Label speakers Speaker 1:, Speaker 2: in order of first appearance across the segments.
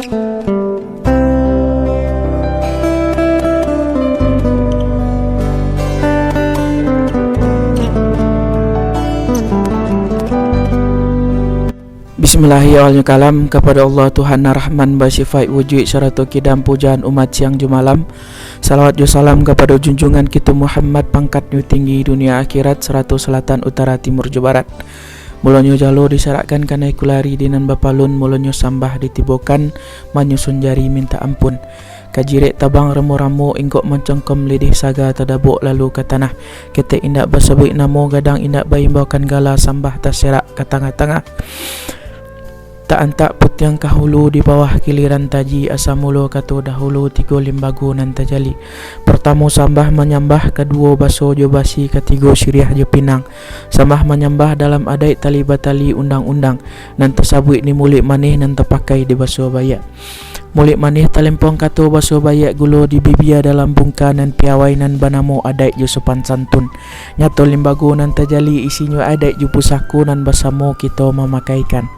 Speaker 1: Bismillahirrahmanirrahim. Kepada Allah Tuhan Rahman Basifai wujud syaratu kidam pujaan umat siang jumalam. Salawat ju salam kepada junjungan kita Muhammad pangkatnya tinggi dunia akhirat seratu selatan utara timur jawa barat. Mulonyo jalo disyaratkan kanai kulari dinan bapalun mulonyo sambah ditibokan manyusun jari minta ampun. Kajirek tabang remu-ramu ingkok mencengkem lidih saga tadabuk lalu ke tanah. Kete indak bersebut namo gadang indak baimbakan gala sambah terserak ke tengah-tengah. Tak antak put yang kahulu di bawah giliran taji asa mulu katu dahulu tiga limbagu nan tajali. Pertama sambah menyambah, kedua baso jo basi, ketiga syiriah jo pinang. Sambah menyambah dalam adai tali batali undang-undang nan tersabut ni mulik manih nan terpakai di baso bayak. Mulik manih talempong katu baso bayak gulo di bibia dalam bungka nan piawai nan banamo adai jo sopan santun. Nyato limbagu nan tajali isinya adai jo pusaku nan basamo kita memakaikan.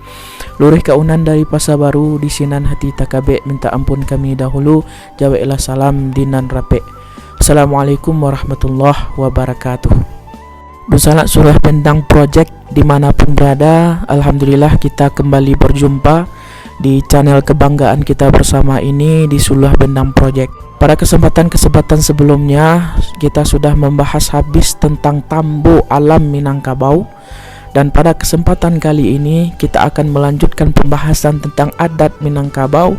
Speaker 1: Lurih kaunan dari Pasar Baru di sinan hati takabek minta ampun kami dahulu jawailah salam dinan rapek. Assalamualaikum warahmatullahi wabarakatuh. Dusanak surah pendang project dimanapun berada, alhamdulillah kita kembali berjumpa di channel kebanggaan kita bersama ini di Sulah Bendang Project. Pada kesempatan sebelumnya kita sudah membahas habis tentang tambo alam Minangkabau. Dan pada kesempatan kali ini kita akan melanjutkan pembahasan tentang adat Minangkabau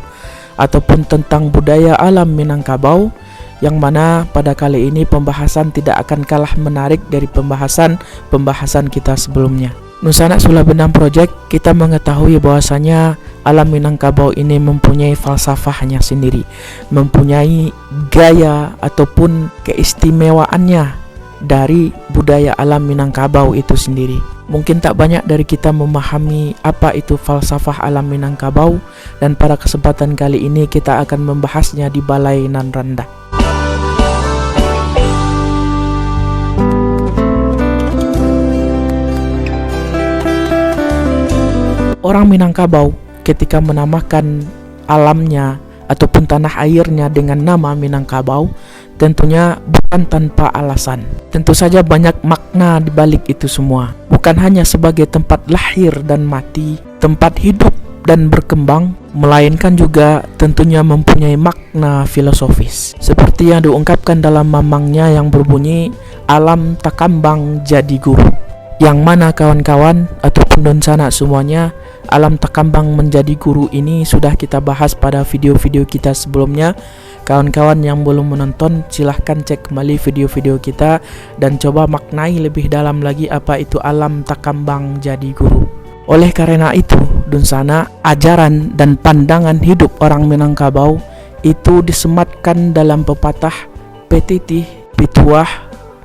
Speaker 1: ataupun tentang budaya alam Minangkabau, yang mana pada kali ini pembahasan tidak akan kalah menarik dari pembahasan kita sebelumnya. Nusanak Sulah Bendang Project kita mengetahui bahwasanya alam Minangkabau ini mempunyai falsafahnya sendiri, mempunyai gaya ataupun keistimewaannya dari budaya alam Minangkabau itu sendiri. Mungkin tak banyak dari kita memahami apa itu falsafah alam Minangkabau, dan pada kesempatan kali ini kita akan membahasnya di Balai Nan Randa. Orang Minangkabau ketika menamakan alamnya ataupun tanah airnya dengan nama Minangkabau tentunya bukan tanpa alasan. Tentu saja banyak makna di balik itu semua. Bukan hanya sebagai tempat lahir dan mati, tempat hidup dan berkembang, melainkan juga tentunya mempunyai makna filosofis. Seperti yang diungkapkan dalam mamangnya yang berbunyi, alam takambang jadi guru. Yang mana kawan-kawan ataupun donsana semuanya, alam takambang menjadi guru ini sudah kita bahas pada video-video kita sebelumnya. Kawan-kawan yang belum menonton silahkan cek kembali video-video kita dan coba maknai lebih dalam lagi apa itu alam takambang jadi guru. Oleh karena itu, dunsana, ajaran dan pandangan hidup orang Minangkabau itu disematkan dalam pepatah, petitih, pituah,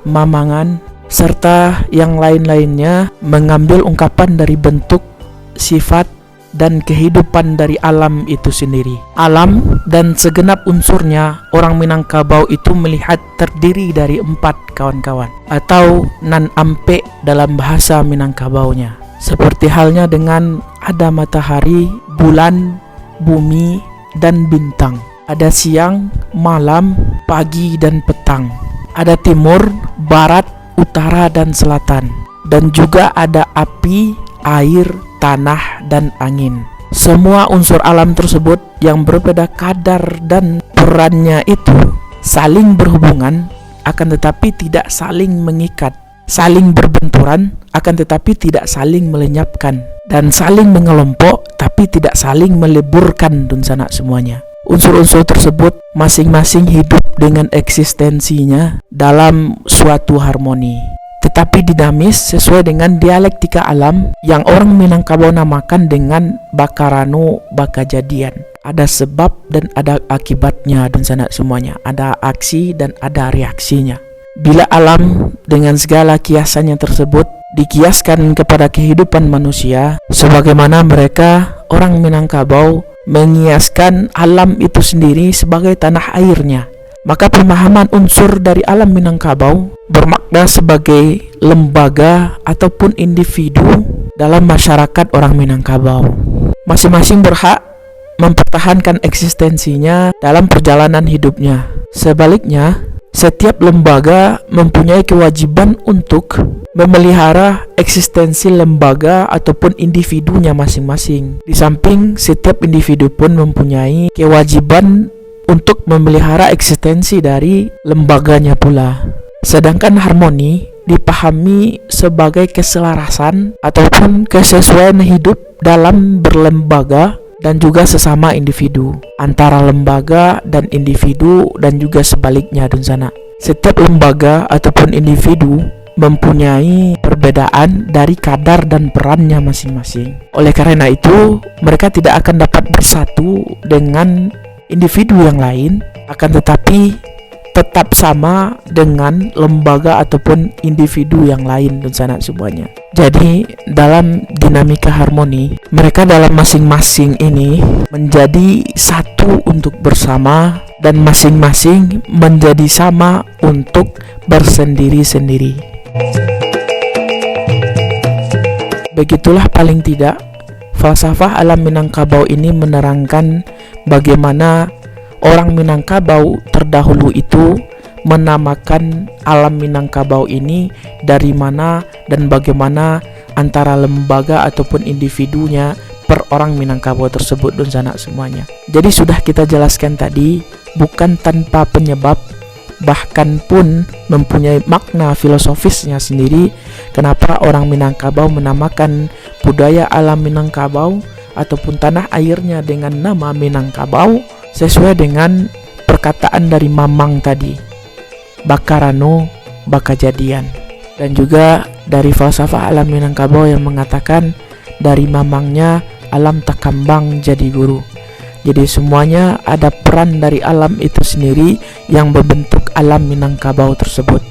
Speaker 1: mamangan, serta yang lain-lainnya, mengambil ungkapan dari bentuk, sifat, dan kehidupan dari alam itu sendiri. Alam dan segenap unsurnya orang Minangkabau itu melihat terdiri dari 4 kawan-kawan, atau nan ampe dalam bahasa Minangkabaunya. Seperti halnya dengan ada matahari, bulan, bumi, dan bintang. Ada siang, malam, pagi, dan petang. Ada timur, barat, utara, dan selatan. Dan juga ada api, air, tanah, dan angin. Semua unsur alam tersebut yang berbeda kadar dan perannya itu saling berhubungan, akan tetapi tidak saling mengikat, saling berbenturan, akan tetapi tidak saling melenyapkan, dan saling mengelompok tapi tidak saling meleburkan dunsana semuanya. Unsur-unsur tersebut masing-masing hidup dengan eksistensinya dalam suatu harmoni, tetapi dinamis sesuai dengan dialektika alam yang orang Minangkabau namakan dengan bakarano bakajadian. Ada sebab dan ada akibatnya dan sana semuanya. Ada aksi dan ada reaksinya. Bila alam dengan segala kiasannya tersebut dikiaskan kepada kehidupan manusia, sebagaimana mereka orang Minangkabau mengiaskan alam itu sendiri sebagai tanah airnya, maka pemahaman unsur dari alam Minangkabau bermakna sebagai lembaga ataupun individu dalam masyarakat orang Minangkabau. Masing-masing berhak mempertahankan eksistensinya dalam perjalanan hidupnya. Sebaliknya, setiap lembaga mempunyai kewajiban untuk memelihara eksistensi lembaga ataupun individunya masing-masing. Di samping setiap individu pun mempunyai kewajiban untuk memelihara eksistensi dari lembaganya pula. Sedangkan harmoni dipahami sebagai keselarasan ataupun kesesuaian hidup dalam berlembaga dan juga sesama individu, antara lembaga dan individu dan juga sebaliknya dan sana. Setiap lembaga ataupun individu mempunyai perbedaan dari kadar dan perannya masing-masing. Oleh karena itu, mereka tidak akan dapat bersatu dengan individu yang lain, akan tetapi tetap sama dengan lembaga ataupun individu yang lain dan sana semuanya. Jadi dalam dinamika harmoni, mereka dalam masing-masing ini menjadi satu untuk bersama dan masing-masing menjadi sama untuk bersendiri-sendiri. Begitulah paling tidak falsafah alam Minangkabau ini menerangkan bagaimana orang Minangkabau terdahulu itu menamakan alam Minangkabau ini dari mana dan bagaimana antara lembaga ataupun individunya per orang Minangkabau tersebut dan sana semuanya. Jadi sudah kita jelaskan tadi, bukan tanpa penyebab, bahkan pun mempunyai makna filosofisnya sendiri kenapa orang Minangkabau menamakan budaya alam Minangkabau ataupun tanah airnya dengan nama Minangkabau sesuai dengan perkataan dari Mamang tadi, Bakarano Bakajadian. Dan juga dari falsafah alam Minangkabau yang mengatakan dari mamangnya alam takambang jadi guru. Jadi semuanya ada peran dari alam itu sendiri yang membentuk alam Minangkabau tersebut.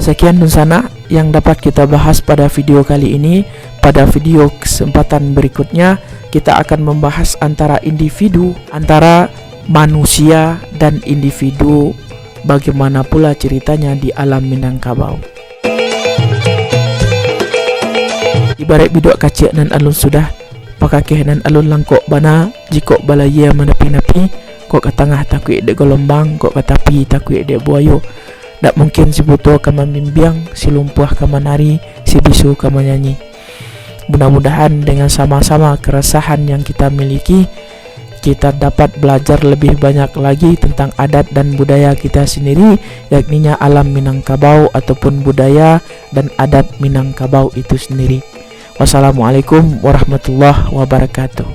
Speaker 1: Sekian dan sana yang dapat kita bahas pada video kali ini. Pada video kesempatan berikutnya kita akan membahas antara individu, antara manusia dan individu, bagaimana pula ceritanya di alam Minangkabau. Ibarat bidok kacik dan alun sudah pakakeh dan alun langkok bana jikok balaya menepi-nepi kok ke tengah takui de gelombang kok ke tepi takui de buayo. Tak mungkin si buto kama mimbiang, si lumpuh kama nari, si bisu kama nyanyi. Mudah-mudahan dengan sama-sama keresahan yang kita miliki, kita dapat belajar lebih banyak lagi tentang adat dan budaya kita sendiri, yakninya alam Minangkabau ataupun budaya dan adat Minangkabau itu sendiri. Wassalamualaikum warahmatullahi wabarakatuh.